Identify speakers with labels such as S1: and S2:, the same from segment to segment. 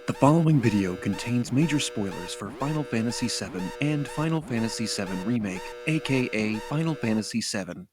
S1: The following video contains major spoilers for Final Fantasy VII and Final Fantasy VII Remake, aka Final Fantasy VII.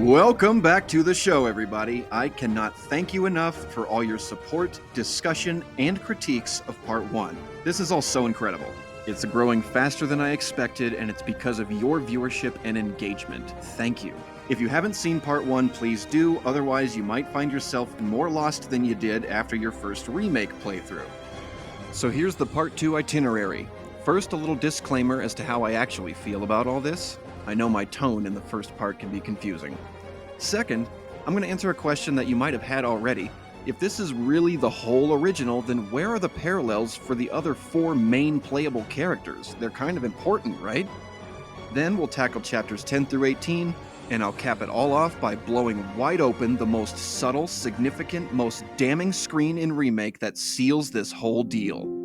S2: Welcome back to the show, everybody. I cannot thank you enough for all your support, discussion, and critiques of Part 1. This is all so incredible. It's growing faster than I expected, and it's because of your viewership and engagement. Thank you. If you haven't seen Part 1, please do, otherwise you might find yourself more lost than you did after your first remake playthrough. So here's the Part 2 itinerary. First, a little disclaimer as to how I actually feel about all this. I know my tone in the first part can be confusing. Second, I'm going to answer a question that you might have had already. If this is really the whole original, then where are the parallels for the other 4 main playable characters? They're kind of important, right? Then we'll tackle chapters 10 through 18, and I'll cap it all off by blowing wide open the most subtle, significant, most damning screen in Remake that seals this whole deal.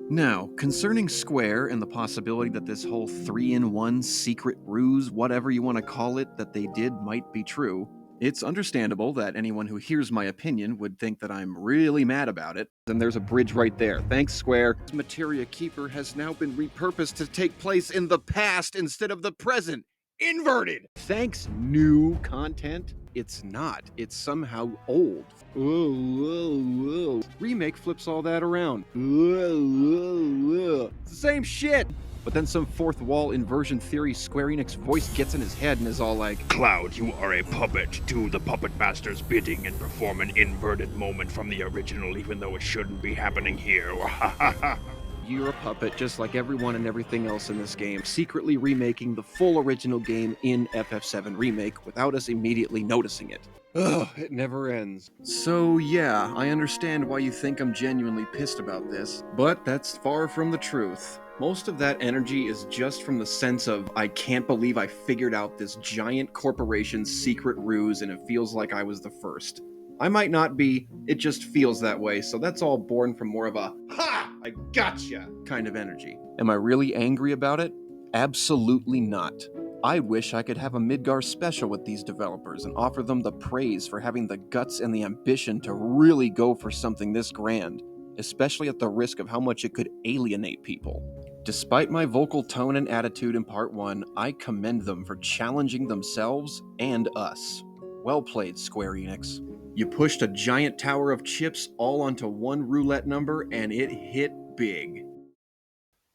S2: Now, concerning Square and the possibility that this whole 3-in-1 secret ruse, whatever you want to call it, that they did might be true, it's understandable that anyone who hears my opinion would think that I'm really mad about it. And there's a bridge right there. Thanks, Square. Materia Keeper has now been repurposed to take place in the past instead of the present. Inverted! Thanks, new content. It's not. It's somehow old. Whoa, whoa, whoa. Remake flips all that around. Whoa, whoa, whoa. It's the same shit! But then some fourth wall inversion theory Square Enix voice gets in his head and is all like,
S3: Cloud, you are a puppet. Do the puppet master's bidding and perform an inverted moment from the original, even though it shouldn't be happening here.
S2: You're a puppet just like everyone and everything else in this game, secretly remaking the full original game in FF7 Remake without us immediately noticing it. Ugh, it never ends. So yeah, I understand why you think I'm genuinely pissed about this, but that's far from the truth. Most of that energy is just from the sense of, I can't believe I figured out this giant corporation's secret ruse and it feels like I was the first. I might not be, it just feels that way, so that's all born from more of a, ha! I gotcha! kind of energy. Am I really angry about it? Absolutely not. I wish I could have a Midgar special with these developers and offer them the praise for having the guts and the ambition to really go for something this grand, especially at the risk of how much it could alienate people. Despite my vocal tone and attitude in Part 1, I commend them for challenging themselves and us. Well played, Square Enix. You pushed a giant tower of chips all onto one roulette number, and it hit big.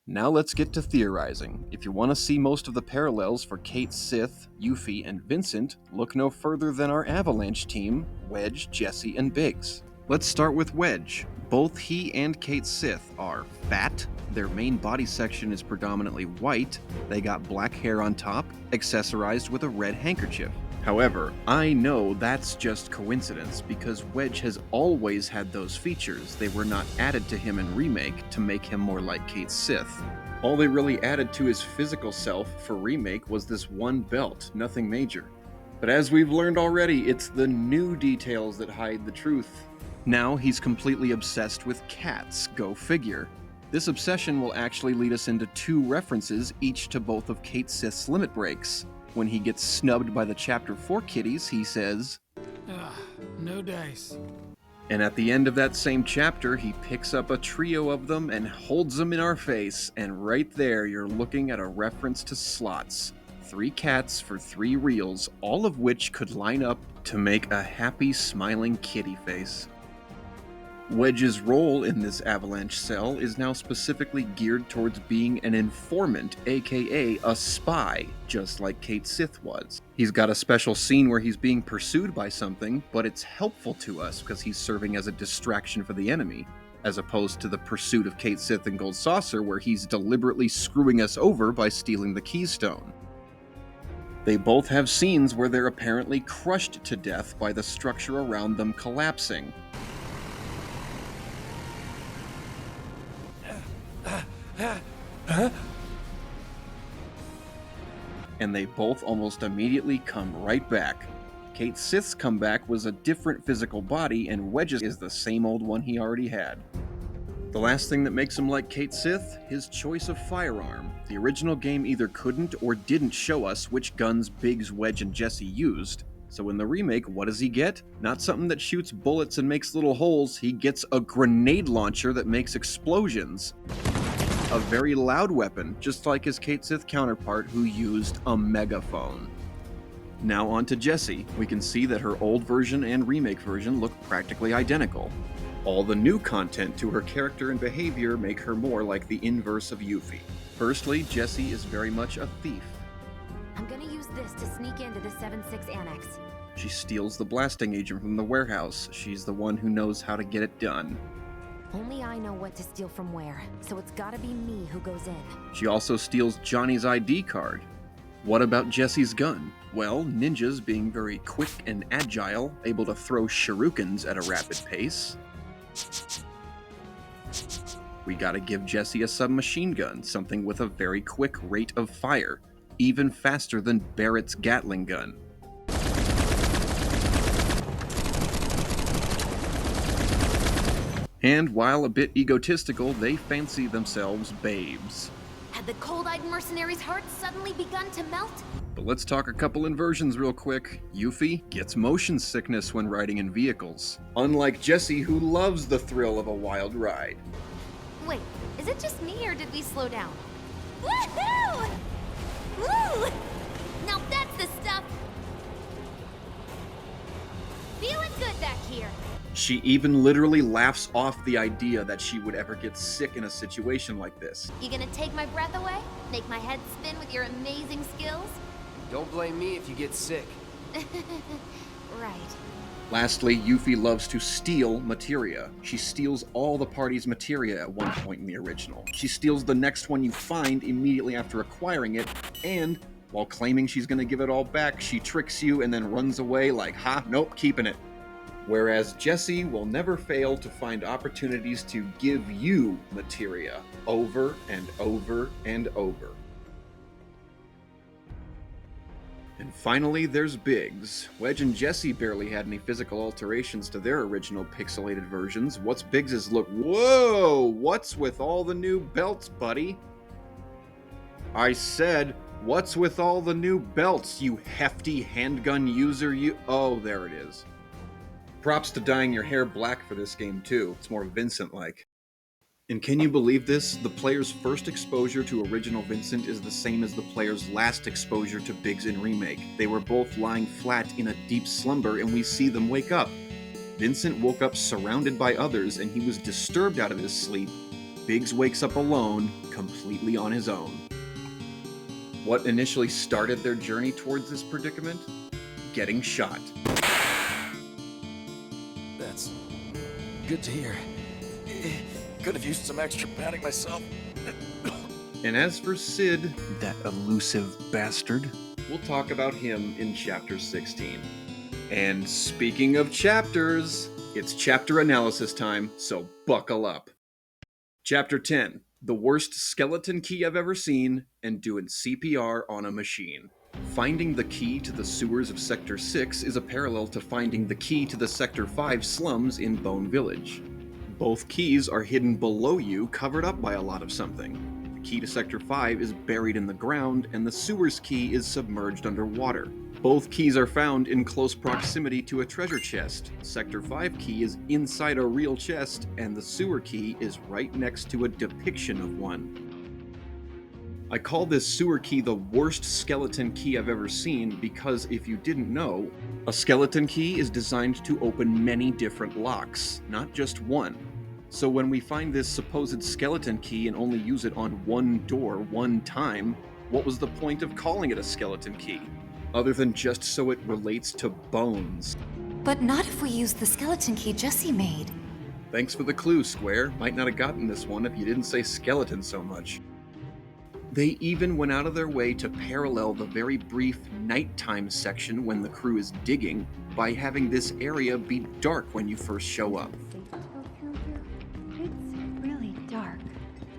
S2: Now let's get to theorizing. If you want to see most of the parallels for Cait Sith, Yuffie, and Vincent, look no further than our Avalanche team, Wedge, Jesse, and Biggs. Let's start with Wedge. Both he and Cait Sith are fat, their main body section is predominantly white, they got black hair on top, accessorized with a red handkerchief. However, I know that's just coincidence because Wedge has always had those features. They were not added to him in Remake to make him more like Cait Sith. All they really added to his physical self for Remake was this one belt, nothing major. But as we've learned already, it's the new details that hide the truth. Now he's completely obsessed with cats, go figure. This obsession will actually lead us into 2 references, each to both of Cait Sith's limit breaks. When he gets snubbed by the Chapter 4 kitties, he says,
S4: no dice.
S2: And at the end of that same chapter, he picks up a trio of them and holds them in our face, and right there you're looking at a reference to slots. 3 cats for 3 reels, all of which could line up to make a happy, smiling kitty face. Wedge's role in this Avalanche cell is now specifically geared towards being an informant, aka a spy, just like Cait Sith was. He's got a special scene where he's being pursued by something, but it's helpful to us because he's serving as a distraction for the enemy, as opposed to the pursuit of Cait Sith and Gold Saucer where he's deliberately screwing us over by stealing the Keystone. They both have scenes where they're apparently crushed to death by the structure around them collapsing. And they both almost immediately come right back. Cait Sith's comeback was a different physical body, and Wedge's is the same old one he already had. The last thing that makes him like Cait Sith? His choice of firearm. The original game either couldn't or didn't show us which guns Biggs, Wedge, and Jesse used. So in the remake, what does he get? Not something that shoots bullets and makes little holes, he gets a grenade launcher that makes explosions. A very loud weapon, just like his Cait Sith counterpart who used a megaphone. Now on to Jessie. We can see that her old version and remake version look practically identical. All the new content to her character and behavior make her more like the inverse of Yuffie. Firstly, Jessie is very much a thief.
S5: I'm gonna use this to sneak into the 7-6 annex.
S2: She steals the blasting agent from the warehouse. She's the one who knows how to get it done.
S5: Only I know what to steal from where, so it's gotta be me who goes in.
S2: She also steals Johnny's ID card. What about Jessie's gun? Well, ninjas being very quick and agile, able to throw shurikens at a rapid pace. We gotta give Jessie a submachine gun, something with a very quick rate of fire, even faster than Barrett's Gatling gun. And while a bit egotistical, they fancy themselves babes.
S5: Had the cold-eyed mercenary's heart suddenly begun to melt?
S2: But let's talk a couple inversions real quick. Yuffie gets motion sickness when riding in vehicles, unlike Jessie, who loves the thrill of a wild ride.
S5: Wait, is it just me or did we slow down? Woohoo! Woo! Now that's the stuff! Feeling good back here.
S2: She even literally laughs off the idea that she would ever get sick in a situation like this.
S5: You gonna take my breath away? Make my head spin with your amazing skills?
S6: Don't blame me if you get sick.
S5: Right.
S2: Lastly, Yuffie loves to steal materia. She steals all the party's materia at one point in the original. She steals the next one you find immediately after acquiring it, and while claiming she's gonna give it all back, she tricks you and then runs away like, ha, nope, keeping it. Whereas Jessie will never fail to find opportunities to give you materia over and over and over. And finally, there's Biggs. Wedge and Jessie barely had any physical alterations to their original pixelated versions. What's Biggs's look? Whoa! What's with all the new belts, buddy? I said, what's with all the new belts, you hefty handgun user, you... Oh, there it is. Props to dyeing your hair black for this game, too. It's more Vincent-like. And can you believe this? The player's first exposure to original Vincent is the same as the player's last exposure to Biggs in Remake. They were both lying flat in a deep slumber, and we see them wake up. Vincent woke up surrounded by others, and he was disturbed out of his sleep. Biggs wakes up alone, completely on his own. What initially started their journey towards this predicament? Getting shot.
S7: That's good to hear. Could have used some extra padding myself.
S2: And as for Sid,
S1: That elusive bastard.
S2: we'll talk about him in Chapter 16. And speaking of chapters, it's chapter analysis time, so buckle up. Chapter 10, the worst skeleton key I've ever seen, and doing CPR on a machine. Finding the key to the sewers of Sector 6 is a parallel to finding the key to the Sector 5 slums in Bone Village. Both keys are hidden below you, covered up by a lot of something. The key to Sector 5 is buried in the ground, and the sewers key is submerged underwater. Both keys are found in close proximity to a treasure chest. Sector 5 key is inside a real chest, and the sewer key is right next to a depiction of one. I call this sewer key the worst skeleton key I've ever seen because if you didn't know, a skeleton key is designed to open many different locks, not just one. So when we find this supposed skeleton key and only use it on one door one time, what was the point of calling it a skeleton key? Other than just so it relates to bones.
S8: But not if we use the skeleton key Jessie made.
S2: Thanks for the clue, Square. Might not have gotten this one if you didn't say skeleton so much. They even went out of their way to parallel the very brief nighttime section when the crew is digging by having this area be dark when you first show up.
S9: It's really dark.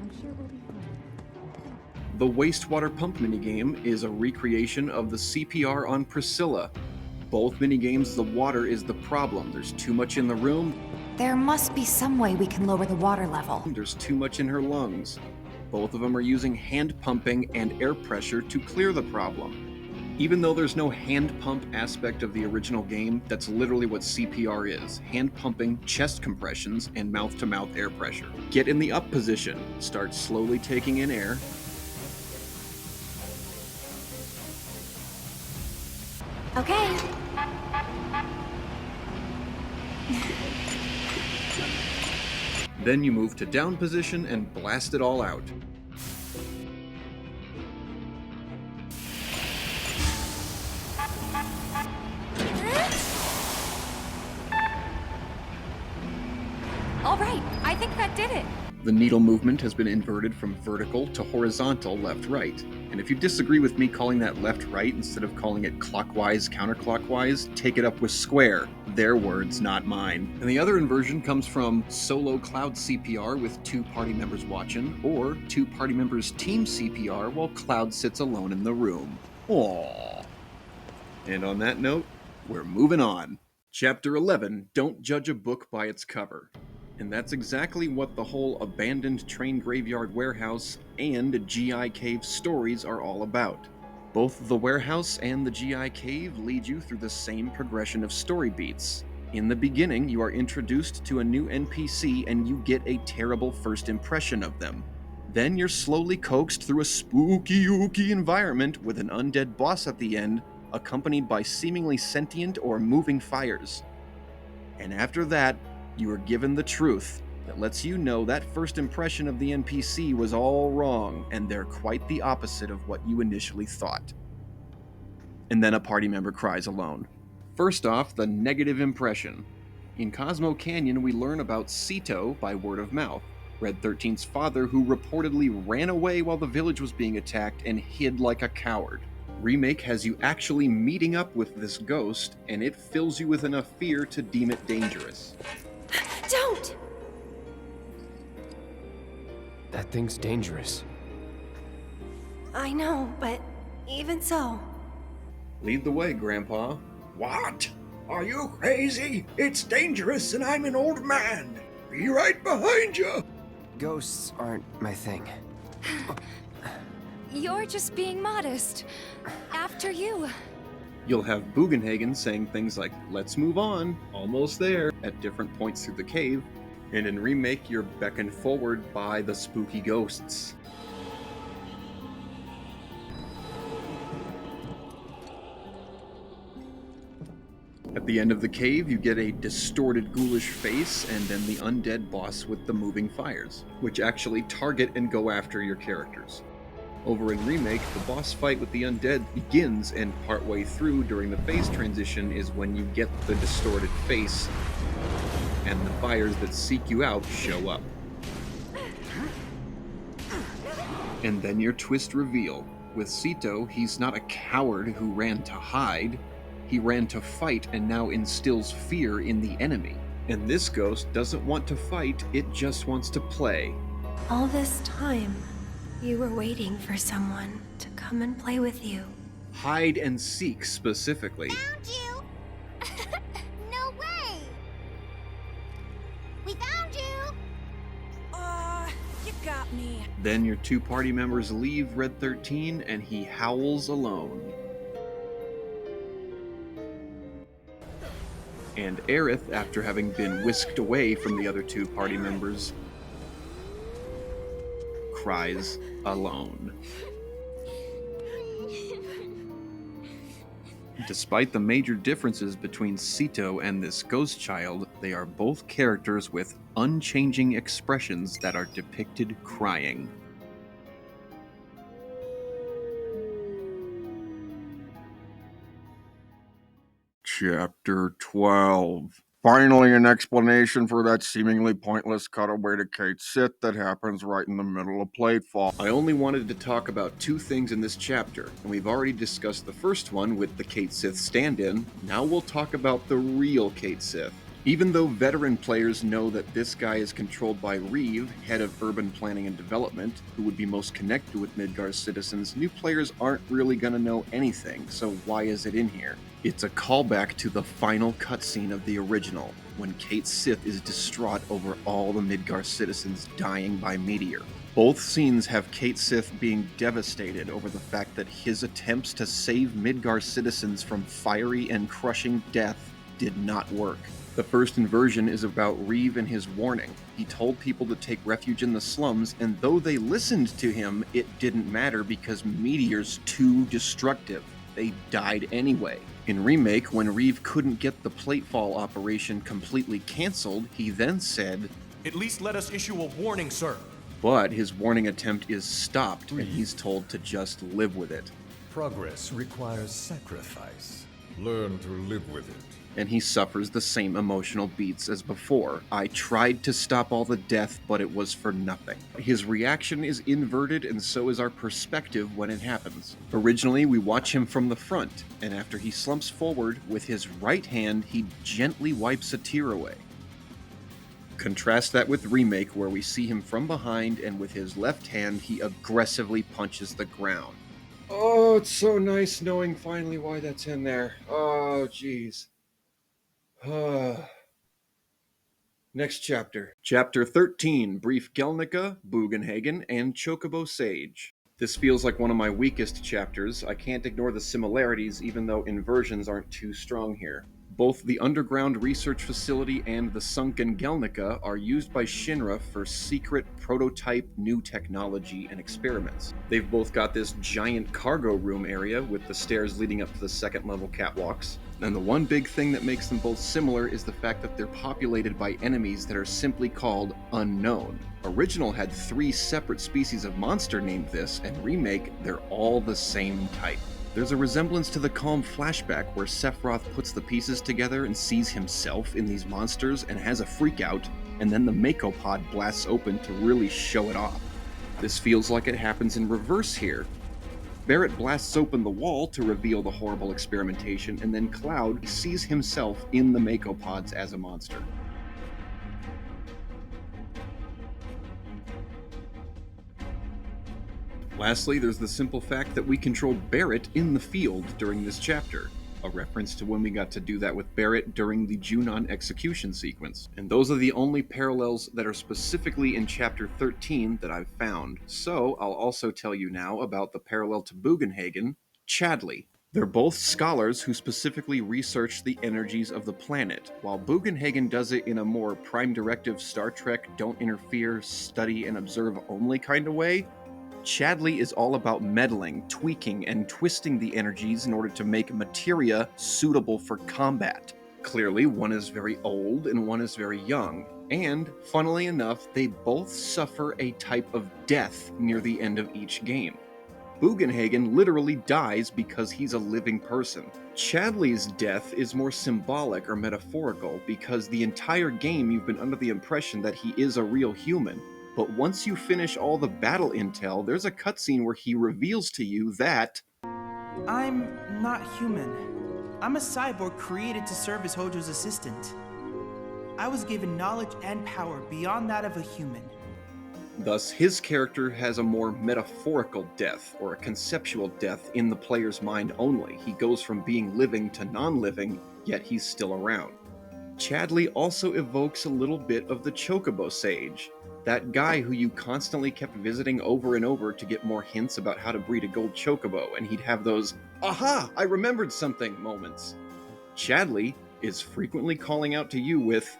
S9: I'm sure we'll be fine.
S2: The wastewater pump minigame is a recreation of the CPR on Priscilla. Both minigames, the water is the problem. There's too much in the room.
S8: There must be some way we can lower the water level.
S2: There's too much in her lungs. Both of them are using hand pumping and air pressure to clear the problem. Even though there's no hand pump aspect of the original game, that's literally what CPR is. Hand pumping, chest compressions, and mouth-to-mouth air pressure. Get in the up position. Start slowly taking in air.
S5: Okay.
S2: Then you move to down position and blast it all out.
S8: All right, I think that did it.
S2: The needle movement has been inverted from vertical to horizontal left-right. And if you disagree with me calling that left-right instead of calling it clockwise counterclockwise, take it up with Square. Their words, not mine. And the other inversion comes from solo Cloud CPR with 2 party members watching, or 2 party members team CPR while Cloud sits alone in the room. Aww. And on that note, we're moving on. Chapter 11, Don't Judge a Book by Its Cover. And that's exactly what the whole abandoned train graveyard warehouse and GI Cave stories are all about. Both the warehouse and the GI Cave lead you through the same progression of story beats. In the beginning, you are introduced to a new NPC and you get a terrible first impression of them. Then you're slowly coaxed through a spooky-ooky environment with an undead boss at the end, accompanied by seemingly sentient or moving fires. And after that, you are given the truth that lets you know that first impression of the NPC was all wrong, and they're quite the opposite of what you initially thought. And then a party member cries alone. First off, the negative impression. In Cosmo Canyon, we learn about Sito by word of mouth, Red 13's father who reportedly ran away while the village was being attacked and hid like a coward. Remake has you actually meeting up with this ghost, and it fills you with enough fear to deem it dangerous.
S5: Don't!
S6: That thing's dangerous.
S9: I know, but even so.
S2: Lead the way, Grandpa.
S3: What? Are you crazy? It's dangerous and I'm an old man. Be right behind you.
S6: Ghosts aren't my thing.
S8: You're just being modest. After you.
S2: You'll have Bugenhagen saying things like, "Let's move on, almost there," at different points through the cave. And in Remake, you're beckoned forward by the spooky ghosts. At the end of the cave, you get a distorted ghoulish face and then the undead boss with the moving fires, which actually target and go after your characters. Over in Remake, the boss fight with the undead begins, and partway through during the phase transition is when you get the distorted face, and the fires that seek you out show up. And then your twist reveal. With Sito, he's not a coward who ran to hide. He ran to fight and now instills fear in the enemy. And this ghost doesn't want to fight, it just wants to play.
S9: All this time, you were waiting for someone to come and play with you.
S2: Hide and seek, specifically.
S5: Found you! No way! We found you!
S9: You got me.
S2: Then your 2 party members leave Red 13 and he howls alone. And Aerith, after having been whisked away from the other 2 party members, cries alone. Despite the major differences between Sito and this ghost child, they are both characters with unchanging expressions that are depicted crying. Chapter 12.
S10: Finally, an explanation for that seemingly pointless cutaway to Kate Sith that happens right in the middle of Platefall.
S2: I only wanted to talk about two things in this chapter, and we've already discussed the first one with the Kate Sith stand-in. Now we'll talk about the real Kate Sith. Even though veteran players know that this guy is controlled by Reeve, head of urban planning and development, who would be most connected with Midgar's citizens, new players aren't really gonna know anything, so why is it in here? It's a callback to the final cutscene of the original, when Kate Sith is distraught over all the Midgar citizens dying by meteor. Both scenes have Kate Sith being devastated over the fact that his attempts to save Midgar citizens from fiery and crushing death did not work. The first inversion is about Reeve and his warning. He told people to take refuge in the slums, and though they listened to him, it didn't matter because meteor's too destructive. They died anyway. In Remake, when Reeve couldn't get the platefall operation completely cancelled, he then said,
S11: "At least let us issue a warning, sir."
S2: But his warning attempt is stopped, and he's told to just live with it.
S12: Progress requires sacrifice. Learn to live with it.
S2: And he suffers the same emotional beats as before. I tried to stop all the death, but it was for nothing. His reaction is inverted, and so is our perspective when it happens. Originally, we watch him from the front, and after he slumps forward, with his right hand, he gently wipes a tear away. Contrast that with Remake, where we see him from behind, and with his left hand, he aggressively punches the ground. Oh, it's so nice knowing finally why that's in there. Oh, jeez. Next chapter. Chapter 13, Brief Gelnica, Bugenhagen, and Chocobo Sage. This feels like one of my weakest chapters. I can't ignore the similarities, even though inversions aren't too strong here. Both the underground research facility and the sunken Gelnica are used by Shinra for secret prototype new technology and experiments. They've both got this giant cargo room area with the stairs leading up to the second level catwalks. And the one big thing that makes them both similar is the fact that they're populated by enemies that are simply called unknown. Original had 3 separate species of monster named this, and Remake, they're all the same type. There's a resemblance to the Calm flashback where Sephiroth puts the pieces together and sees himself in these monsters and has a freakout, and then the Mako pod blasts open to really show it off. This feels like it happens in reverse here. Barrett blasts open the wall to reveal the horrible experimentation, and then Cloud sees himself in the Mako pods as a monster. Lastly, there's the simple fact that we control Barrett in the field during this chapter, a reference to when we got to do that with Barrett during the Junon execution sequence. And those are the only parallels that are specifically in Chapter 13 that I've found. So I'll also tell you now about the parallel to Bugenhagen, Chadley. They're both scholars who specifically research the energies of the planet, while Bugenhagen does it in a more Prime Directive Star Trek don't interfere, study, and observe only kind of way. Chadley is all about meddling, tweaking, and twisting the energies in order to make materia suitable for combat. Clearly, one is very old and one is very young, and, funnily enough, they both suffer a type of death near the end of each game. Bugenhagen literally dies because he's a living person. Chadley's death is more symbolic or metaphorical because the entire game you've been under the impression that he is a real human. But once you finish all the battle intel, there's a cutscene where he reveals to you that
S13: I'm not human. I'm a cyborg created to serve as Hojo's assistant. I was given knowledge and power beyond that of a human.
S2: Thus, his character has a more metaphorical death, or a conceptual death in the player's mind only. He goes from being living to non-living, yet he's still around. Chadley also evokes a little bit of the Chocobo Sage, that guy who you constantly kept visiting over and over to get more hints about how to breed a gold chocobo, and he'd have those, aha, I remembered something moments. Chadley is frequently calling out to you with,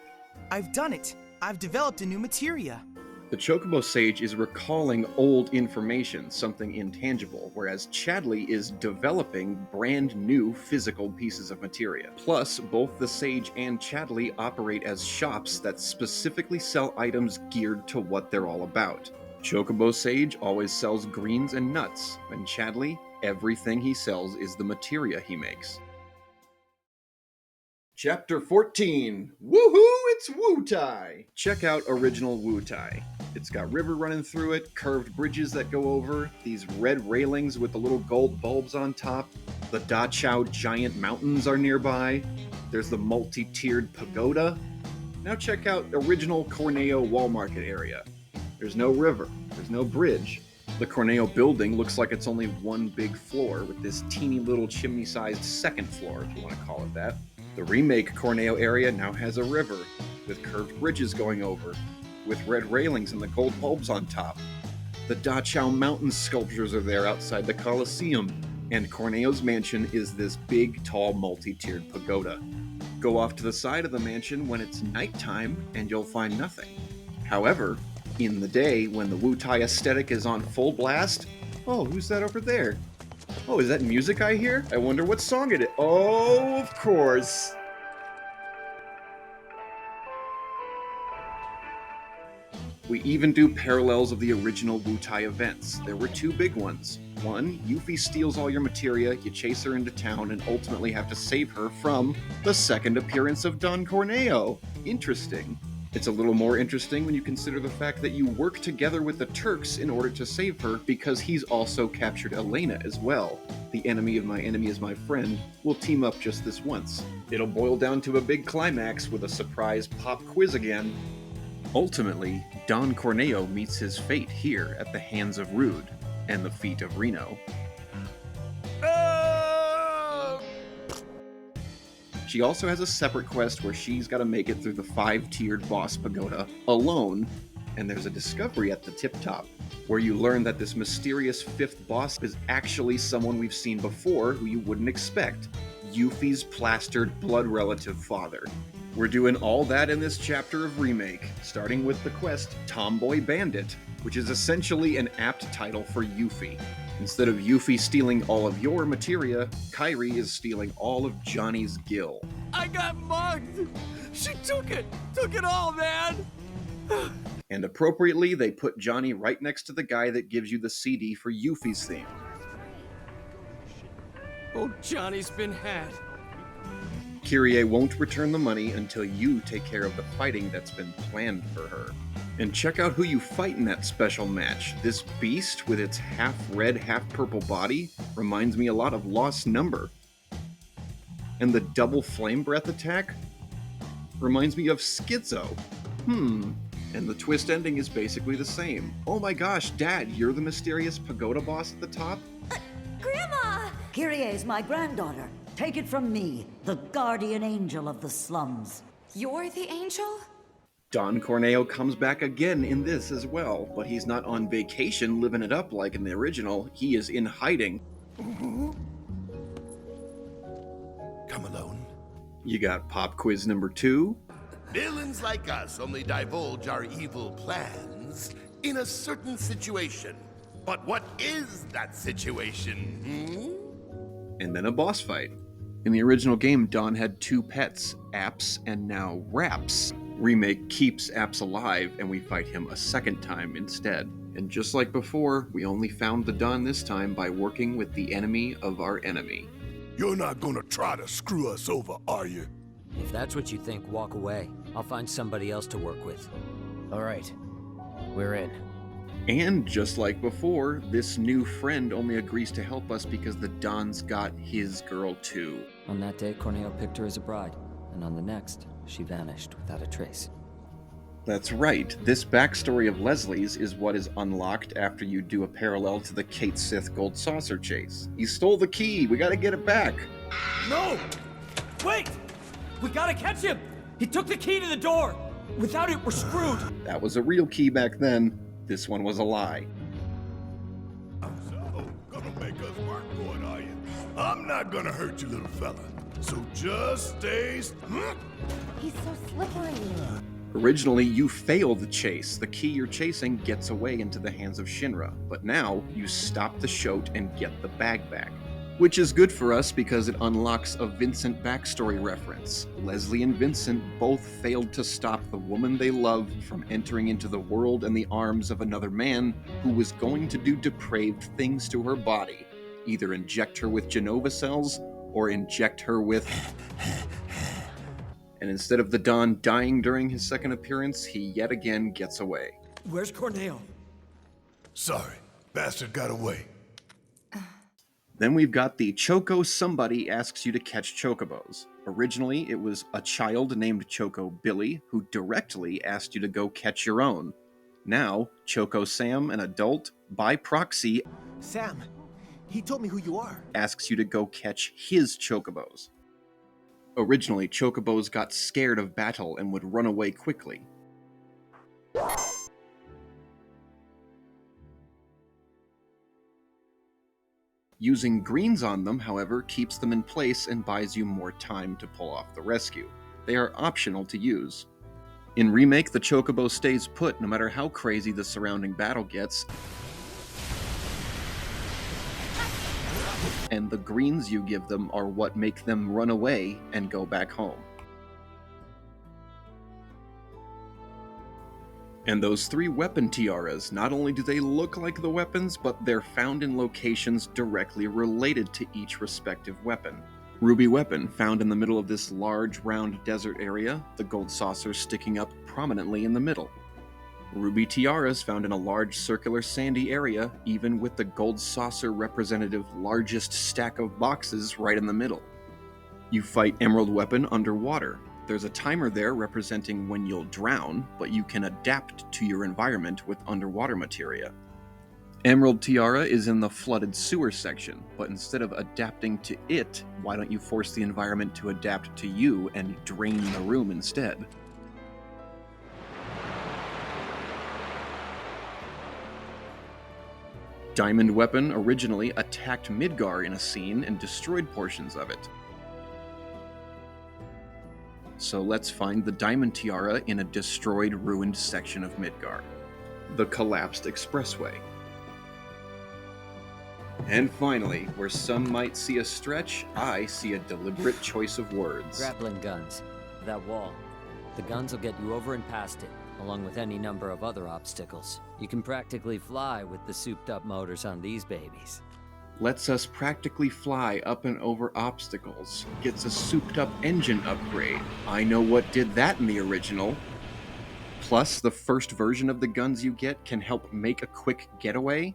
S13: I've done it! I've developed a new materia!
S2: The Chocobo Sage is recalling old information, something intangible, whereas Chadley is developing brand new physical pieces of materia. Plus, both the Sage and Chadley operate as shops that specifically sell items geared to what they're all about. Chocobo Sage always sells greens and nuts, and Chadley, everything he sells is the materia he makes. Chapter 14. Woohoo! It's Wu-Tai! Check out original Wu-Tai. It's got river running through it, curved bridges that go over, these red railings with the little gold bulbs on top. The Da Chao giant mountains are nearby. There's the multi-tiered pagoda. Now check out original Corneo Wall Market area. There's no river, there's no bridge. The Corneo building looks like it's only one big floor with this teeny little chimney-sized second floor, if you want to call it that. The remake Corneo area now has a river, with curved bridges going over, with red railings and the gold bulbs on top. The Da Chao mountain sculptures are there outside the Colosseum, and Corneo's mansion is this big, tall, multi-tiered pagoda. Go off to the side of the mansion when it's nighttime, and you'll find nothing. However, in the day, when the Wu-Tai aesthetic is on full blast, oh, who's that over there? Oh, is that music I hear? I wonder what song it is. Oh, of course. We even do parallels of the original Wu-Tai events. There were two big ones. One, Yuffie steals all your materia, you chase her into town, and ultimately have to save her from the second appearance of Don Corneo. Interesting. It's a little more interesting when you consider the fact that you work together with the Turks in order to save her, because he's also captured Elena as well. The enemy of my enemy is my friend will team up just this once. It'll boil down to a big climax with a surprise pop quiz again. Ultimately, Don Corneo meets his fate here at the hands of Rude and the feet of Reno. She also has a separate quest where she's got to make it through the 5-tiered boss pagoda alone, and there's a discovery at the tip top, where you learn that this mysterious 5th boss is actually someone we've seen before who you wouldn't expect, Yuffie's plastered blood relative father. We're doing all that in this chapter of Remake, starting with the quest Tomboy Bandit, which is essentially an apt title for Yuffie. Instead of Yuffie stealing all of your materia, Kairi is stealing all of Johnny's gil.
S7: I got mugged! She took it all, man!
S2: And appropriately, they put Johnny right next to the guy that gives you the CD for Yuffie's theme.
S7: Oh, Johnny's been had.
S2: Kyrie won't return the money until you take care of the fighting that's been planned for her. And check out who you fight in that special match. This beast with its half-red, half-purple body reminds me a lot of Lost Number. And the double flame breath attack reminds me of Schizo. And the twist ending is basically the same. Oh my gosh, Dad, you're the mysterious pagoda boss at the top?
S5: Grandma!
S14: Kyrie's my granddaughter. Take it from me, the guardian angel of the slums.
S8: You're the angel?
S2: Don Corneo comes back again in this as well, but he's not on vacation living it up like in the original. He is in hiding.
S15: Come alone.
S2: You got pop quiz number 2.
S15: Villains like us only divulge our evil plans in a certain situation. But what is that situation?
S2: And then a boss fight. In the original game, Don had 2 pets, Apps and now Raps. Remake keeps Apps alive, and we fight him a second time instead. And just like before, we only found the Don this time by working with the enemy of our enemy.
S15: You're not gonna try to screw us over, are you?
S16: If that's what you think, walk away. I'll find somebody else to work with.
S6: All right, we're in.
S2: And just like before, this new friend only agrees to help us because the Don's got his girl too.
S16: On that day, Corneo picked her as a bride, and on the next, she vanished without a trace.
S2: That's right. This backstory of Leslie's is what is unlocked after you do a parallel to the Kate Sith gold saucer chase. He stole the key. We gotta get it back.
S7: No! Wait! We gotta catch him! He took the key to the door! Without it, we're screwed!
S2: That was a real key back then. This one was a lie.
S15: So, gonna make us work for it, are you? I'm not gonna hurt you, little fella. So just stay...
S5: He's so slippery.
S2: Originally, you fail the chase. The key you're chasing gets away into the hands of Shinra. But now, you stop the shoat and get the bag back. Which is good for us because it unlocks a Vincent backstory reference. Leslie and Vincent both failed to stop the woman they love from entering into the world and the arms of another man who was going to do depraved things to her body. Either inject her with Jenova cells, or inject her with... And instead of the Don dying during his second appearance, he yet again gets away.
S7: Where's Corneo?
S15: Sorry, bastard got away.
S2: Then we've got the Choco Somebody asks you to catch chocobos. Originally, it was a child named Choco Billy who directly asked you to go catch your own. Now, Choco Sam, an adult, by proxy,
S17: Sam, he told me who you are.
S2: Asks you to go catch his chocobos. Originally, chocobos got scared of battle and would run away quickly. Using greens on them, however, keeps them in place and buys you more time to pull off the rescue. They are optional to use. In Remake, the chocobo stays put no matter how crazy the surrounding battle gets, and the greens you give them are what make them run away and go back home. And those 3 weapon tiaras, not only do they look like the weapons, but they're found in locations directly related to each respective weapon. Ruby Weapon, found in the middle of this large round desert area, the gold saucer sticking up prominently in the middle. Ruby Tiaras found in a large circular sandy area, even with the gold saucer representative largest stack of boxes right in the middle. You fight Emerald Weapon underwater. There's a timer there representing when you'll drown, but you can adapt to your environment with underwater materia. Emerald Tiara is in the flooded sewer section, but instead of adapting to it, why don't you force the environment to adapt to you and drain the room instead? Diamond Weapon originally attacked Midgar in a scene and destroyed portions of it. So let's find the Diamond Tiara in a destroyed, ruined section of Midgar. The Collapsed Expressway. And finally, where some might see a stretch, I see a deliberate choice of words.
S16: Grappling guns. That wall. The guns will get you over and past it, along with any number of other obstacles. You can practically fly with the souped-up motors on these babies.
S2: Lets us practically fly up and over obstacles. Gets a souped-up engine upgrade. I know what did that in the original. Plus, the first version of the guns you get can help make a quick getaway,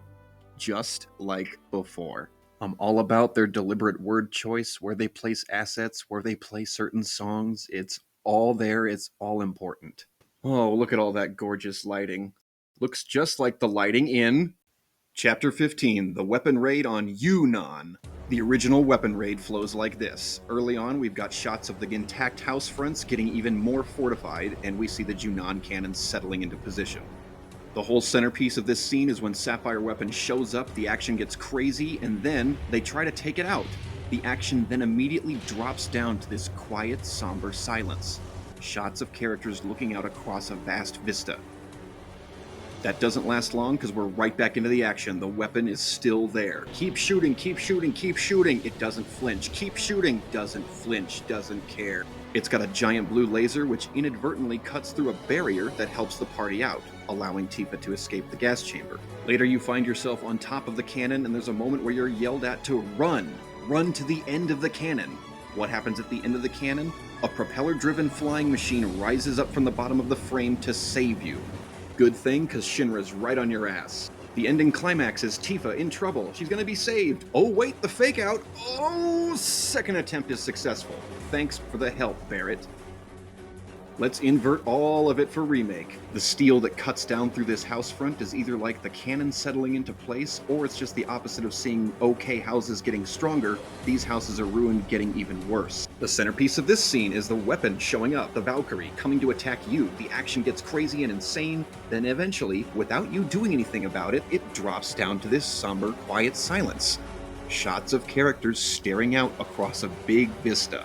S2: just like before. I'm all about their deliberate word choice, where they place assets, where they play certain songs. It's all there, it's all important. Oh, look at all that gorgeous lighting. Looks just like the lighting in Chapter 15, the weapon raid on Yunnan. The original weapon raid flows like this. Early on, we've got shots of the intact house fronts getting even more fortified, and we see the Yunnan cannons settling into position. The whole centerpiece of this scene is when Sapphire Weapon shows up, the action gets crazy, and then they try to take it out. The action then immediately drops down to this quiet, somber silence. Shots of characters looking out across a vast vista. That doesn't last long because we're right back into the action. The weapon is still there. Keep shooting, keep shooting, keep shooting. It doesn't flinch. Keep shooting. Doesn't flinch, doesn't care. It's got a giant blue laser which inadvertently cuts through a barrier that helps the party out, allowing Tifa to escape the gas chamber. Later you find yourself on top of the cannon and there's a moment where you're yelled at to run. Run to the end of the cannon. What happens at the end of the cannon? A propeller-driven flying machine rises up from the bottom of the frame to save you. Good thing, because Shinra's right on your ass. The ending climax is Tifa in trouble. She's gonna be saved. Oh wait, the fake out. Oh, second attempt is successful. Thanks for the help, Barrett. Let's invert all of it for Remake. The steel that cuts down through this house front is either like the cannon settling into place, or it's just the opposite of seeing okay houses getting stronger. These houses are ruined, getting even worse. The centerpiece of this scene is the weapon showing up, the Valkyrie, coming to attack you. The action gets crazy and insane, then eventually, without you doing anything about it, it drops down to this somber, quiet silence. Shots of characters staring out across a big vista.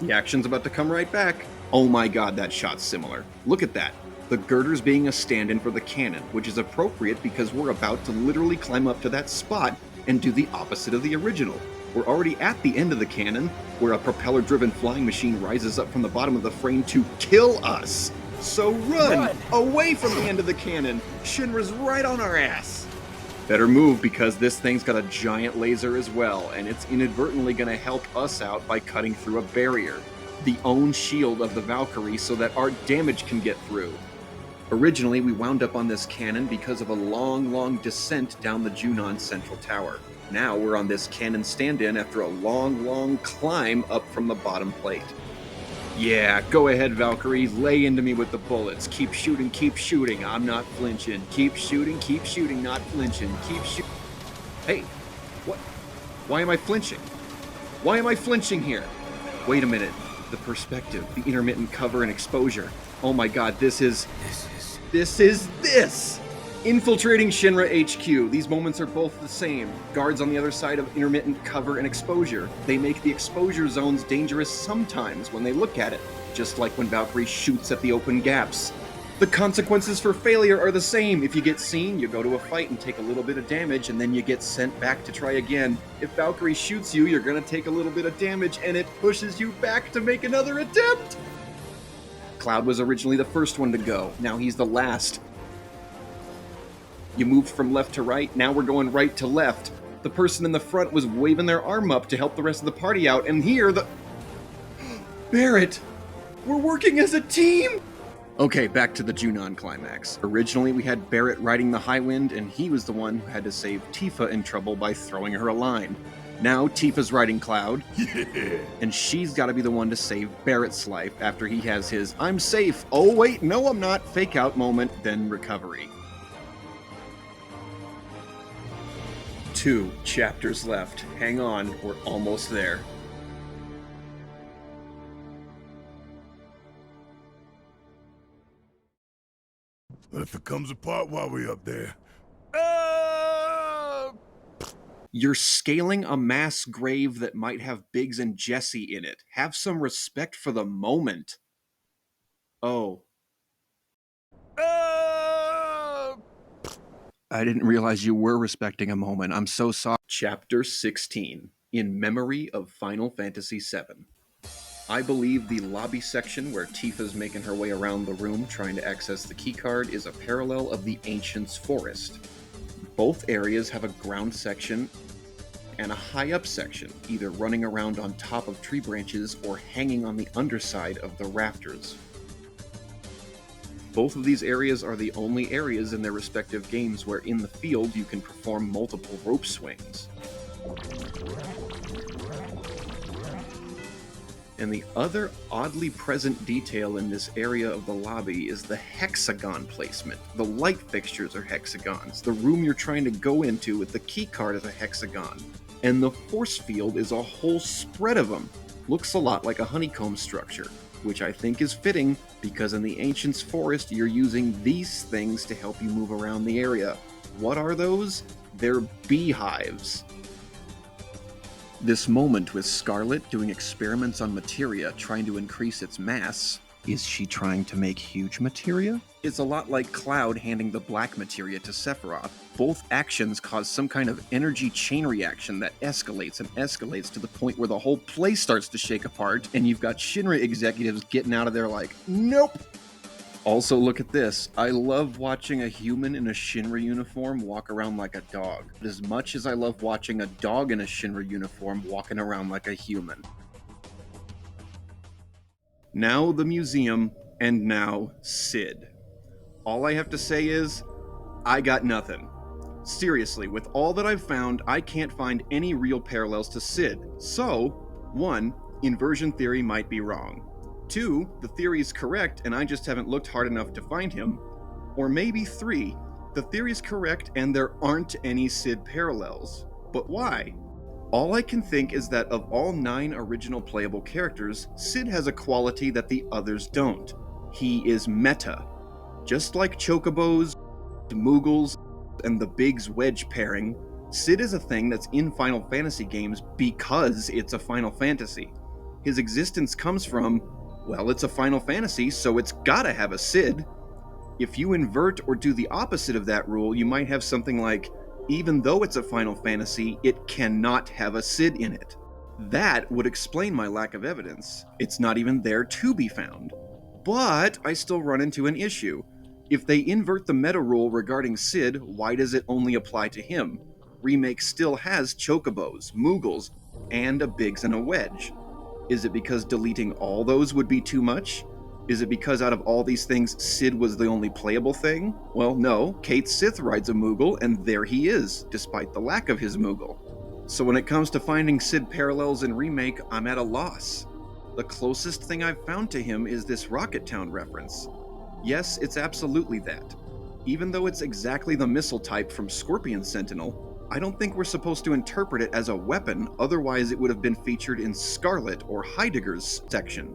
S2: The action's about to come right back. Oh my god, that shot's similar. Look at that. The girder's being a stand-in for the cannon, which is appropriate because we're about to literally climb up to that spot and do the opposite of the original. We're already at the end of the cannon, where a propeller-driven flying machine rises up from the bottom of the frame to kill us. So run! Away from the end of the cannon! Shinra's right on our ass! Better move because this thing's got a giant laser as well, and it's inadvertently gonna help us out by cutting through a barrier. the own shield of the Valkyrie so that our damage can get through. Originally, we wound up on this cannon because of a long descent down the Junon Central Tower. Now we're on this cannon stand-in after a long climb up from the bottom plate. Yeah, go ahead, Valkyrie, lay into me with the bullets. Keep shooting, I'm not flinching. Keep shooting, not flinching. Keep shooting. Hey, what? Why am I flinching? Why am I flinching here? Wait a minute. The perspective, the intermittent cover and exposure. Oh my god, this is... Infiltrating Shinra HQ. These moments are both the same. Guards on the other side of intermittent cover and exposure. They make the exposure zones dangerous sometimes when they look at it, just like when Valkyrie shoots at the open gaps. The consequences for failure are the same. If you get seen, you go to a fight and take a little bit of damage, and then you get sent back to try again. If Valkyrie shoots you, you're gonna take a little bit of damage, and it pushes you back to make another attempt! Cloud was originally the first one to go. Now he's the last. You moved from left to right, now we're going right to left. The person in the front was waving their arm up to help the rest of the party out, and here Barret! We're working as a team! Okay, back to the Junon climax. Originally, we had Barret riding the high wind, and he was the one who had to save Tifa in trouble by throwing her a line. Now Tifa's riding Cloud, and she's got to be the one to save Barret's life after he has his "I'm safe, oh wait, no I'm not" fake out moment, then recovery. 2 chapters left. Hang on, we're almost there.
S15: What if it comes apart while we're up there?
S2: You're scaling a mass grave that might have Biggs and Jesse in it. Have some respect for the moment. Oh. I didn't realize you were respecting a moment. I'm so sorry. Chapter 16. In Memory of Final Fantasy VII. I believe the lobby section where Tifa's making her way around the room trying to access the keycard is a parallel of the Ancient's Forest. Both areas have a ground section and a high-up section, either running around on top of tree branches or hanging on the underside of the rafters. Both of these areas are the only areas in their respective games where in the field you can perform multiple rope swings. And the other oddly present detail in this area of the lobby is the hexagon placement. The light fixtures are hexagons. The room you're trying to go into with the keycard is a hexagon. And the force field is a whole spread of them. Looks a lot like a honeycomb structure, which I think is fitting because in the Ancient's Forest you're using these things to help you move around the area. What are those? They're beehives. This moment with Scarlet doing experiments on materia, trying to increase its mass. Is she trying to make huge materia? It's a lot like Cloud handing the black materia to Sephiroth. Both actions cause some kind of energy chain reaction that escalates and escalates to the point where the whole place starts to shake apart, and you've got Shinra executives getting out of there like, nope! Also, look at this. I love watching a human in a Shinra uniform walk around like a dog, as much as I love watching a dog in a Shinra uniform walking around like a human. Now the museum, and now Sid. All I have to say is, I got nothing. Seriously, with all that I've found, I can't find any real parallels to Sid. So, 1, Inversion Theory might be wrong. 2, the theory is correct and I just haven't looked hard enough to find him. Or maybe 3, the theory is correct and there aren't any Sid parallels. But why? All I can think is that of all 9 original playable characters, Sid has a quality that the others don't. He is meta. Just like Chocobos, Moogles, and the Biggs Wedge pairing, Sid is a thing that's in Final Fantasy games because it's a Final Fantasy. His existence comes from, well, it's a Final Fantasy, so it's gotta have a Sid. If you invert or do the opposite of that rule, you might have something like, even though it's a Final Fantasy, it cannot have a Sid in it. That would explain my lack of evidence. It's not even there to be found. But I still run into an issue. If they invert the meta rule regarding Sid, why does it only apply to him? Remake still has Chocobos, Moogles, and a Biggs and a Wedge. Is it because deleting all those would be too much? Is it because out of all these things, Sid was the only playable thing? Well, no. Kate Sith rides a Moogle, and there he is, despite the lack of his Moogle. So when it comes to finding Sid parallels in Remake, I'm at a loss. The closest thing I've found to him is this Rocket Town reference. Yes, it's absolutely that. Even though it's exactly the missile type from Scorpion Sentinel, I don't think we're supposed to interpret it as a weapon, otherwise it would have been featured in Scarlet or Heidegger's section.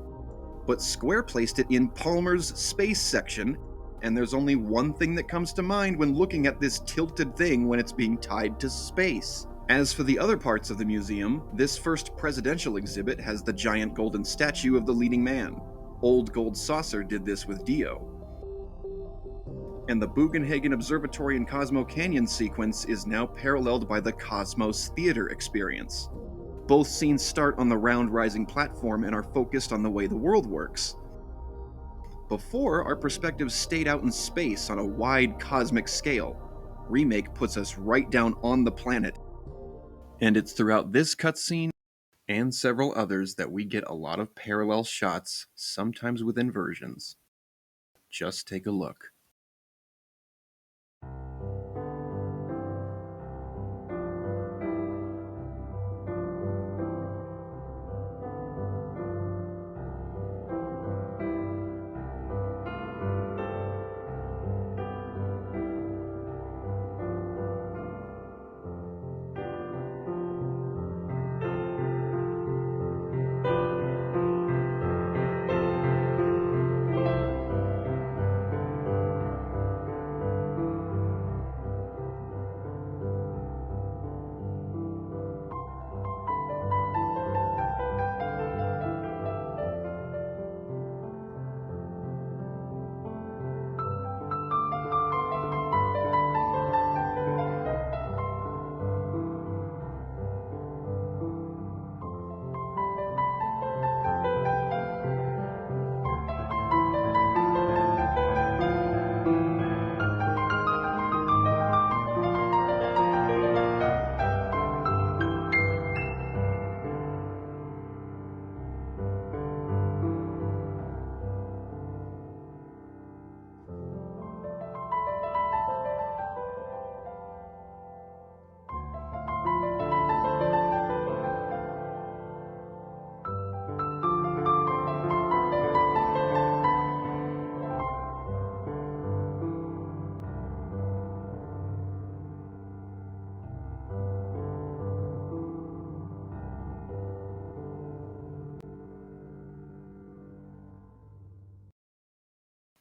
S2: But Square placed it in Palmer's space section, and there's only one thing that comes to mind when looking at this tilted thing when it's being tied to space. As for the other parts of the museum, this first presidential exhibit has the giant golden statue of the leading man. Old Gold Saucer did this with Dio. And the Bugenhagen Observatory and Cosmo Canyon sequence is now paralleled by the Cosmos Theater experience. Both scenes start on the round rising platform and are focused on the way the world works. Before, our perspectives stayed out in space on a wide cosmic scale. Remake puts us right down on the planet. And it's throughout this cutscene and several others that we get a lot of parallel shots, sometimes with inversions. Just take a look.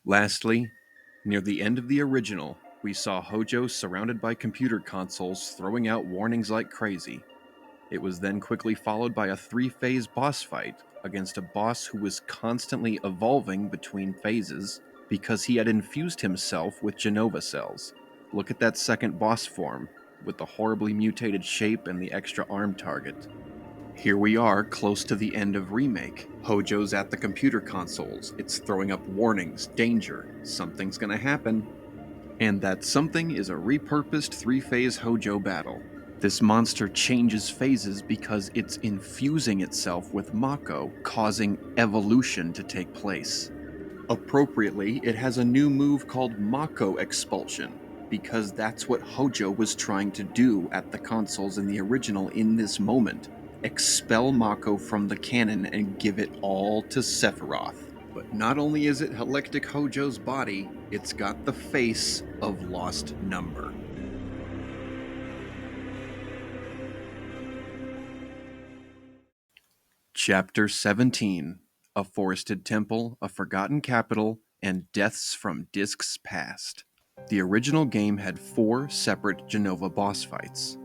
S2: Lastly, near the end of the original, we saw Hojo surrounded by computer consoles throwing out warnings like crazy. It was then quickly followed by a 3-phase boss fight against a boss who was constantly evolving between phases because he had infused himself with Jenova cells. Look at that second boss form, with the horribly mutated shape and the extra arm target. Here we are, close to the end of Remake. Hojo's at the computer consoles. It's throwing up warnings, danger, something's gonna happen. And that something is a repurposed 3-phase Hojo battle. This monster changes phases because it's infusing itself with Mako, causing evolution to take place. Appropriately, it has a new move called Mako Expulsion, because that's what Hojo was trying to do at the consoles in the original in this moment. Expel Mako from the canon and give it all to Sephiroth. But not only is it Helectic Hojo's body, it's got the face of Lost Number. Chapter 17. A Forested Temple, a Forgotten Capital, and Deaths from Discs Past. The original game had 4 separate Jenova boss fights.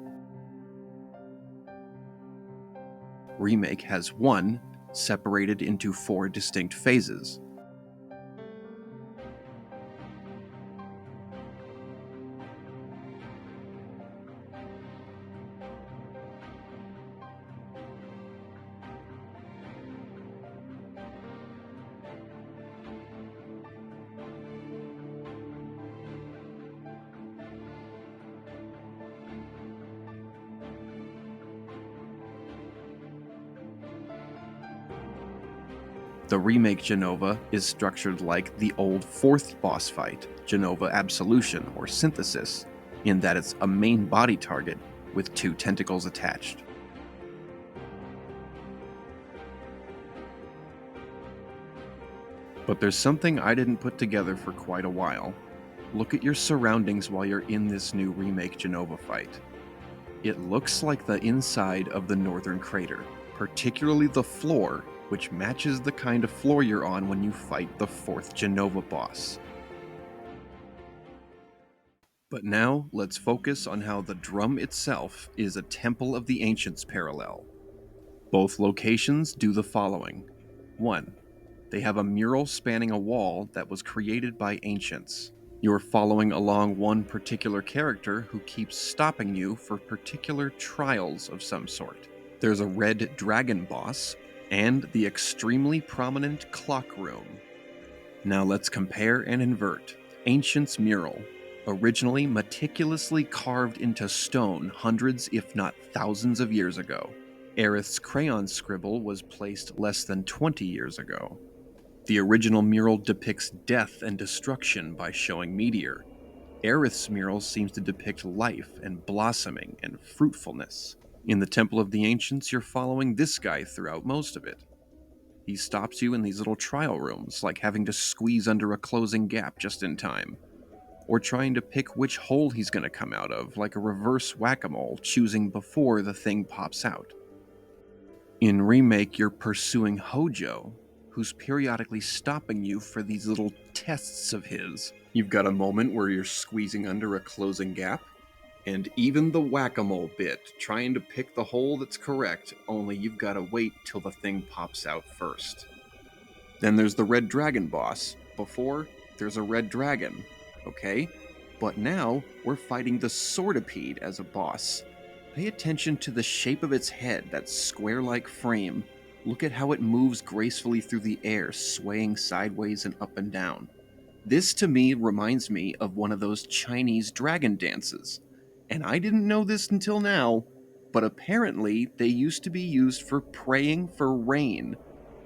S2: Remake has 1, separated into 4 distinct phases.
S1: The remake Jenova is structured like the old fourth boss fight, Jenova Absolution or Synthesis, in that it's a main body target with 2 tentacles attached. But there's something I didn't put together for quite a while. Look at your surroundings while you're in this new remake Jenova fight. It looks like the inside of the northern crater, particularly the floor, which matches the kind of floor you're on when you fight the 4th Jenova boss. But now, let's focus on how the drum itself is a Temple of the Ancients parallel. Both locations do the following. 1. They have a mural spanning a wall that was created by ancients. You're following along one particular character who keeps stopping you for particular trials of some sort. There's a red dragon boss, and the extremely prominent clock room. Now let's compare and invert. Ancient's mural, originally meticulously carved into stone hundreds if not thousands of years ago. Aerith's crayon scribble was placed less than 20 years ago. The original mural depicts death and destruction by showing meteor. Aerith's mural seems to depict life and blossoming and fruitfulness. In the Temple of the Ancients, you're following this guy throughout most of it. He stops you in these little trial rooms, like having to squeeze under a closing gap just in time, or trying to pick which hole he's going to come out of, like a reverse whack-a-mole, choosing before the thing pops out. In Remake, you're pursuing Hojo, who's periodically stopping you for these little tests of his. You've got a moment where you're squeezing under a closing gap, and even the whack-a-mole bit, trying to pick the hole that's correct, only you've got to wait till the thing pops out first. Then there's the red dragon boss. Before, there's a red dragon, okay? But now, we're fighting the Swordipede as a boss. Pay attention to the shape of its head, that square-like frame. Look at how it moves gracefully through the air, swaying sideways and up and down. This, to me, reminds me of one of those Chinese dragon dances. And I didn't know this until now, but apparently they used to be used for praying for rain.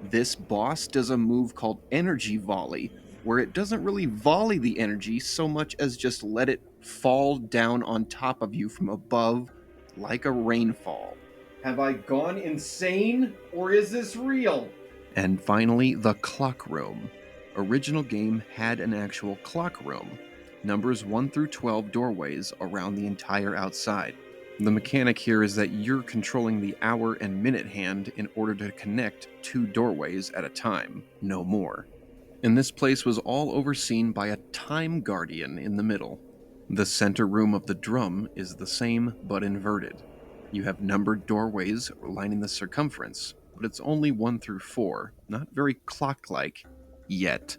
S1: This boss does a move called Energy Volley, where it doesn't really volley the energy so much as just let it fall down on top of you from above like a rainfall.
S2: Have I gone insane, or is this real?
S1: And finally, the clock room. Original game had an actual clock room. Numbers 1 through 12 doorways around the entire outside. The mechanic here is that you're controlling the hour and minute hand in order to connect 2 doorways at a time, no more. And this place was all overseen by a time guardian in the middle. The center room of the drum is the same but inverted. You have numbered doorways lining the circumference, but it's only 1 through 4, not very clock-like yet.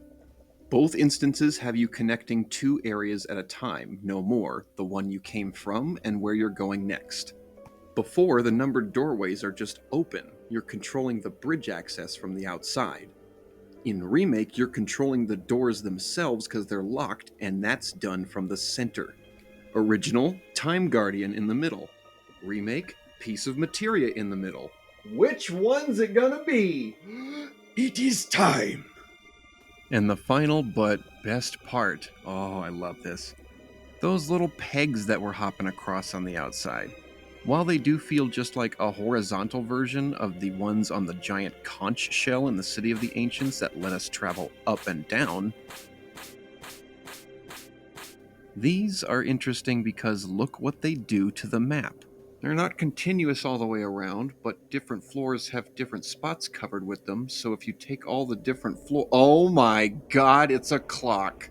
S1: Both instances have you connecting 2 areas at a time, no more, the one you came from and where you're going next. Before, the numbered doorways are just open. You're controlling the bridge access from the outside. In Remake, you're controlling the doors themselves because they're locked, and that's done from the center. Original, Time Guardian in the middle. Remake, piece of materia in the middle.
S2: Which one's it gonna be?
S1: It is time! And the final but best part, oh, I love this. Those little pegs that we're hopping across on the outside. While they do feel just like a horizontal version of the ones on the giant conch shell in the City of the Ancients that let us travel up and down, these are interesting because look what they do to the map. They're not continuous all the way around, but different floors have different spots covered with them, so if you take all the different oh my god, it's a clock!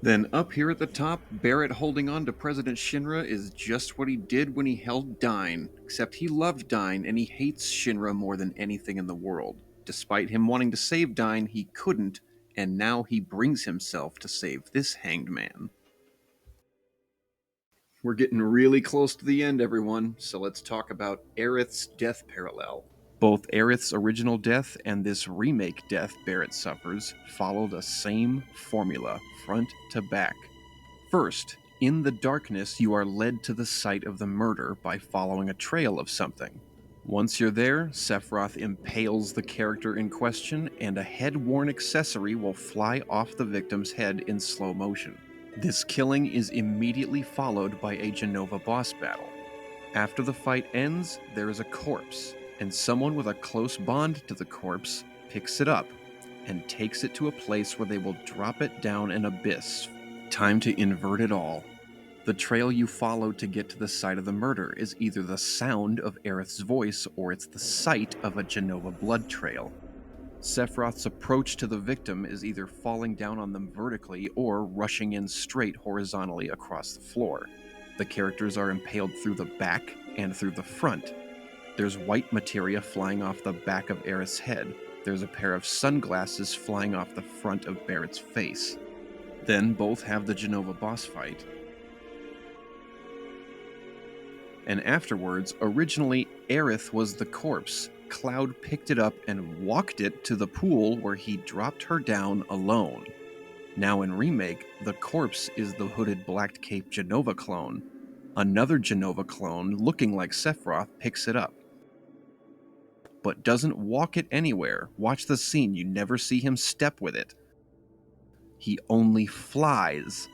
S1: Then up here at the top, Barrett holding on to President Shinra is just what he did when he held Dyne, except he loved Dyne and he hates Shinra more than anything in the world. Despite him wanting to save Dyne, he couldn't, and now he brings himself to save this hanged man. We're getting really close to the end, everyone, so let's talk about Aerith's death parallel. Both Aerith's original death and this remake death Barrett suffers follow the same formula, front to back. First, in the darkness, you are led to the site of the murder by following a trail of something. Once you're there, Sephiroth impales the character in question, and a head-worn accessory will fly off the victim's head in slow motion. This killing is immediately followed by a Jenova boss battle. After the fight ends, there is a corpse, and someone with a close bond to the corpse picks it up and takes it to a place where they will drop it down an abyss. Time to invert it all. The trail you follow to get to the site of the murder is either the sound of Aerith's voice or it's the sight of a Jenova blood trail. Sephiroth's approach to the victim is either falling down on them vertically or rushing in straight horizontally across the floor. The characters are impaled through the back and through the front. There's white materia flying off the back of Aerith's head. There's a pair of sunglasses flying off the front of Barrett's face. Then both have the Jenova boss fight. And afterwards, originally Aerith was the corpse. Cloud picked it up and walked it to the pool where he dropped her down alone. Now in Remake, the corpse is the hooded black cape Jenova clone. Another Jenova clone, looking like Sephiroth, picks it up, but doesn't walk it anywhere. Watch the scene, you never see him step with it. He only flies,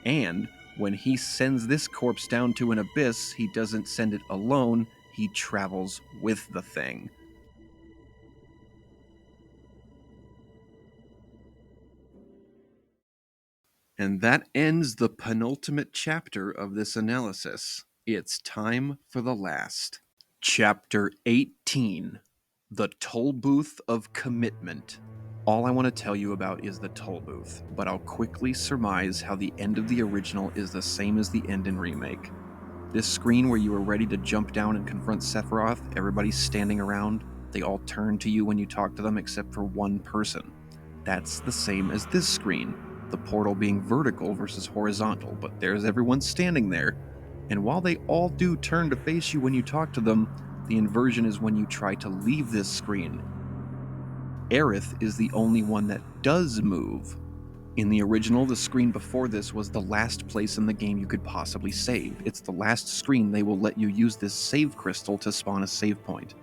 S1: and when he sends this corpse down to an abyss, he doesn't send it alone, he travels with the thing. And that ends the penultimate chapter of this analysis. It's time for the last. Chapter 18, The Toll Booth of Commitment. All I want to tell you about is the toll booth, but I'll quickly surmise how the end of the original is the same as the end in Remake. This screen where you are ready to jump down and confront Sephiroth, everybody's standing around, they all turn to you when you talk to them except for one person. That's the same as this screen, the portal being vertical versus horizontal, but there's everyone standing there. And while they all do turn to face you when you talk to them, the inversion is when you try to leave this screen. Aerith is the only one that does move. In the original, the screen before this was the last place in the game you could possibly save. It's the last screen they will let you use this save crystal to spawn a save point.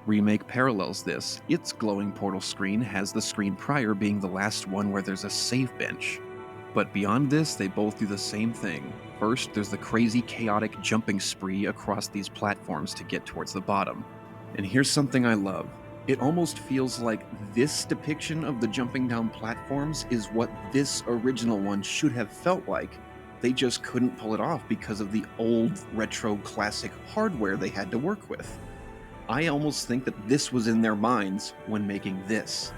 S1: Remake parallels this. Its glowing portal screen has the screen prior being the last one where there's a save bench. But beyond this, they both do the same thing. First, there's the crazy, chaotic jumping spree across these platforms to get towards the bottom. And here's something I love. It almost feels like this depiction of the jumping down platforms is what this original one should have felt like. They just couldn't pull it off because of the old, retro, classic hardware they had to work with. I almost think that this was in their minds when making this.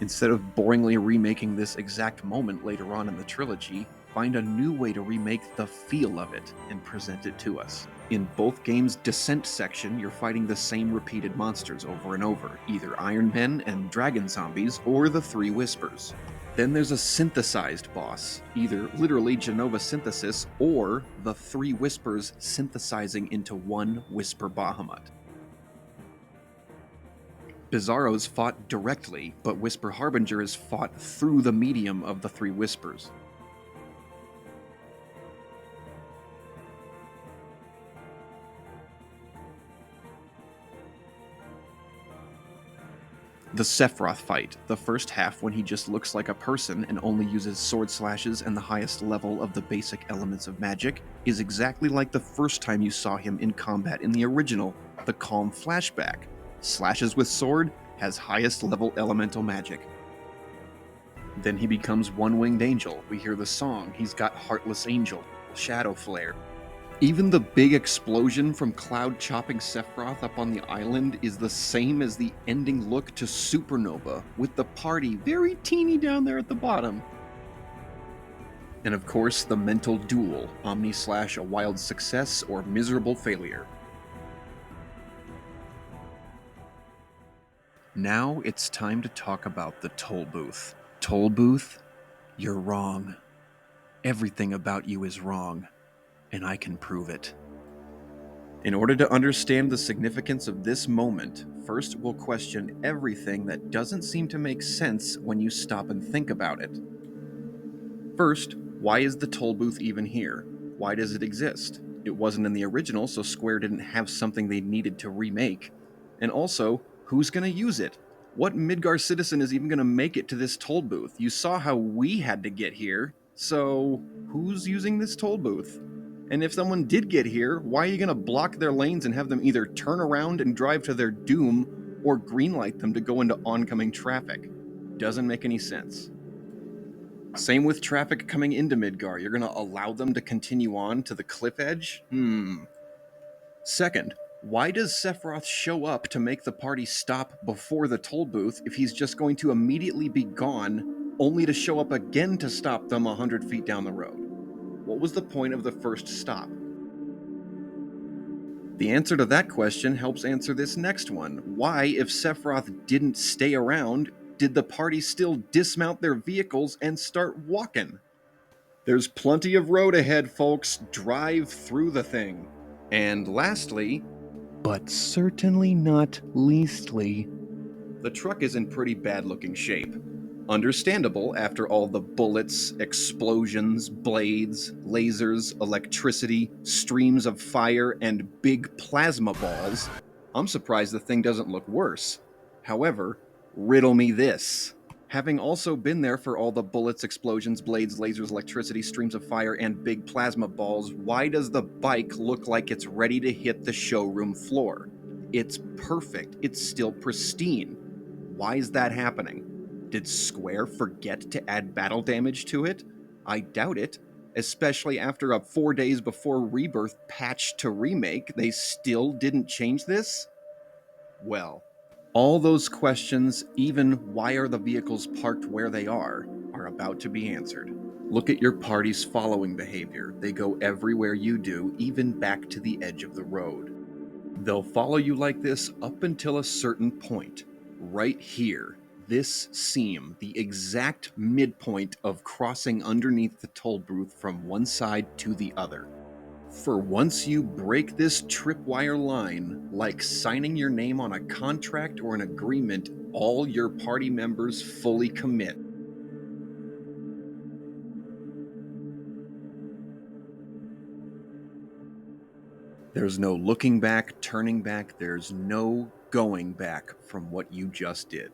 S1: Instead of boringly remaking this exact moment later on in the trilogy, find a new way to remake the feel of it and present it to us. In both games' Descent section, you're fighting the same repeated monsters over and over, either Iron Men and Dragon Zombies, or the Three Whispers. Then there's a synthesized boss, either literally Jenova synthesis, or the Three Whispers synthesizing into one Whisper Bahamut. Bizarro's fought directly, but Whisper Harbinger is fought through the medium of the Three Whispers. The Sephiroth fight, the first half when he just looks like a person and only uses sword slashes and the highest level of the basic elements of magic, is exactly like the first time you saw him in combat in the original, the Calm Flashback. Slashes with sword, has highest level elemental magic. Then he becomes One-Winged Angel. We hear the song, he's got Heartless Angel, Shadow Flare. Even the big explosion from Cloud chopping Sephiroth up on the island is the same as the ending look to Supernova, with the party very teeny down there at the bottom. And of course, the mental duel, Omni-Slash a wild success or miserable failure. Now it's time to talk about the toll booth. Toll booth, you're wrong. Everything about you is wrong, and I can prove it. In order to understand the significance of this moment, first we'll question everything that doesn't seem to make sense when you stop and think about it. First, why is the toll booth even here? Why does it exist? It wasn't in the original, so Square didn't have something they needed to remake. And also, who's going to use it? What Midgar citizen is even going to make it to this toll booth? You saw how we had to get here, so who's using this toll booth? And if someone did get here, why are you going to block their lanes and have them either turn around and drive to their doom or greenlight them to go into oncoming traffic? Doesn't make any sense. Same with traffic coming into Midgar. You're going to allow them to continue on to the cliff edge? Second, why does Sephiroth show up to make the party stop before the toll booth if he's just going to immediately be gone, only to show up again to stop them 100 feet down the road? What was the point of the first stop? The answer to that question helps answer this next one. Why, if Sephiroth didn't stay around, did the party still dismount their vehicles and start walking? There's plenty of road ahead, folks. Drive through the thing. And lastly, but certainly not leastly, the truck is in pretty bad looking shape. Understandable after all the bullets, explosions, blades, lasers, electricity, streams of fire, and big plasma balls. I'm surprised the thing doesn't look worse. However, riddle me this. Having also been there for all the bullets, explosions, blades, lasers, electricity, streams of fire, and big plasma balls, why does the bike look like it's ready to hit the showroom floor? It's perfect. It's still pristine. Why is that happening? Did Square forget to add battle damage to it? I doubt it. Especially after a 4 days before Rebirth patch to Remake, they still didn't change this? Well, all those questions, even why are the vehicles parked where they are about to be answered. Look at your party's following behavior. They go everywhere you do, even back to the edge of the road. They'll follow you like this up until a certain point. Right here. This seam, the exact midpoint of crossing underneath the toll booth from one side to the other. For once you break this tripwire line, like signing your name on a contract or an agreement, all your party members fully commit. There's no looking back, turning back, there's no going back from what you just did.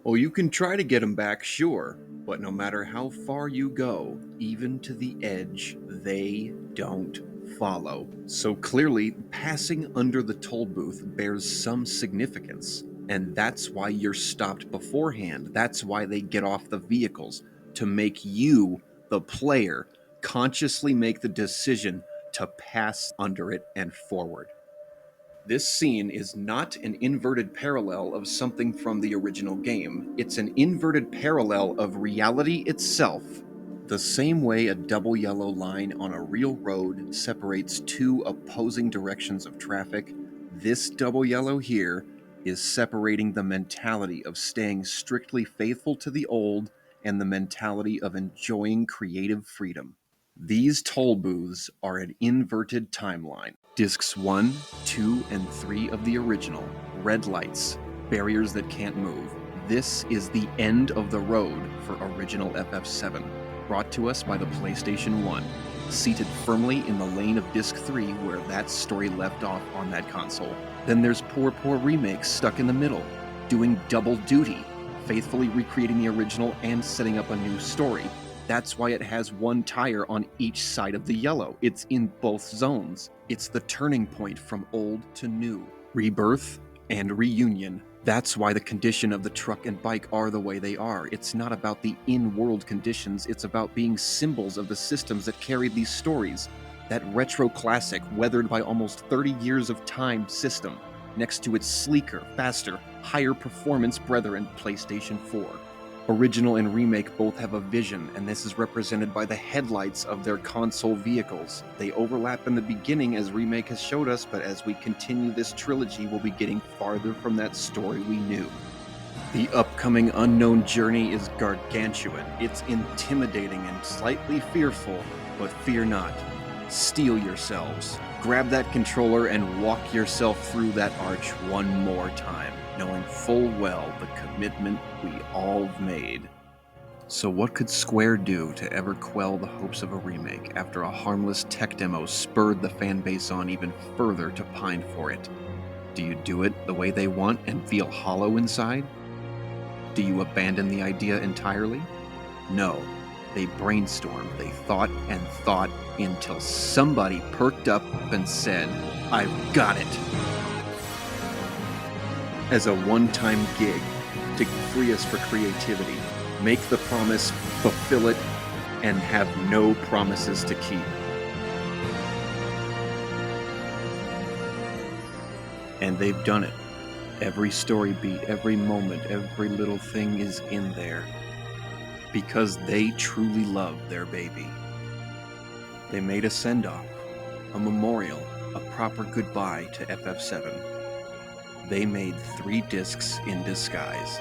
S1: Oh, you can try to get them back, sure, but no matter how far you go, even to the edge, they don't follow. So clearly, passing under the toll booth bears some significance, and that's why you're stopped beforehand. That's why they get off the vehicles, to make you, the player, consciously make the decision to pass under it and forward. This scene is not an inverted parallel of something from the original game. It's an inverted parallel of reality itself. The same way a double yellow line on a real road separates two opposing directions of traffic, this double yellow here is separating the mentality of staying strictly faithful to the old and the mentality of enjoying creative freedom. These toll booths are an inverted timeline. Discs 1, 2, and 3 of the original, red lights, barriers that can't move. This is the end of the road for original FF7, brought to us by the PlayStation 1, seated firmly in the lane of Disc 3 where that story left off on that console. Then there's poor remakes stuck in the middle, doing double duty, faithfully recreating the original and setting up a new story. That's why it has one tire on each side of the yellow. It's in both zones. It's the turning point from old to new. Rebirth and reunion. That's why the condition of the truck and bike are the way they are. It's not about the in-world conditions. It's about being symbols of the systems that carried these stories. That retro classic, weathered by almost 30 years of time system, next to its sleeker, faster, higher performance brethren, PlayStation 4. Original and Remake both have a vision, and this is represented by the headlights of their console vehicles. They overlap in the beginning as Remake has showed us, but as we continue this trilogy, we'll be getting farther from that story we knew. The upcoming unknown journey is gargantuan. It's intimidating and slightly fearful, but fear not. Steel yourselves. Grab that controller and walk yourself through that arch one more time, knowing full well the commitment we all made. So what could Square do to ever quell the hopes of a remake after a harmless tech demo spurred the fanbase on even further to pine for it? Do you do it the way they want and feel hollow inside? Do you abandon the idea entirely? No. They brainstormed, they thought and thought until somebody perked up and said, "I've got it." As a one-time gig to free us for creativity, make the promise, fulfill it, and have no promises to keep. And they've done it. Every story beat, every moment, every little thing is in there. Because they truly love their baby. They made a send-off, a memorial, a proper goodbye to FF7. They made 3 discs in disguise.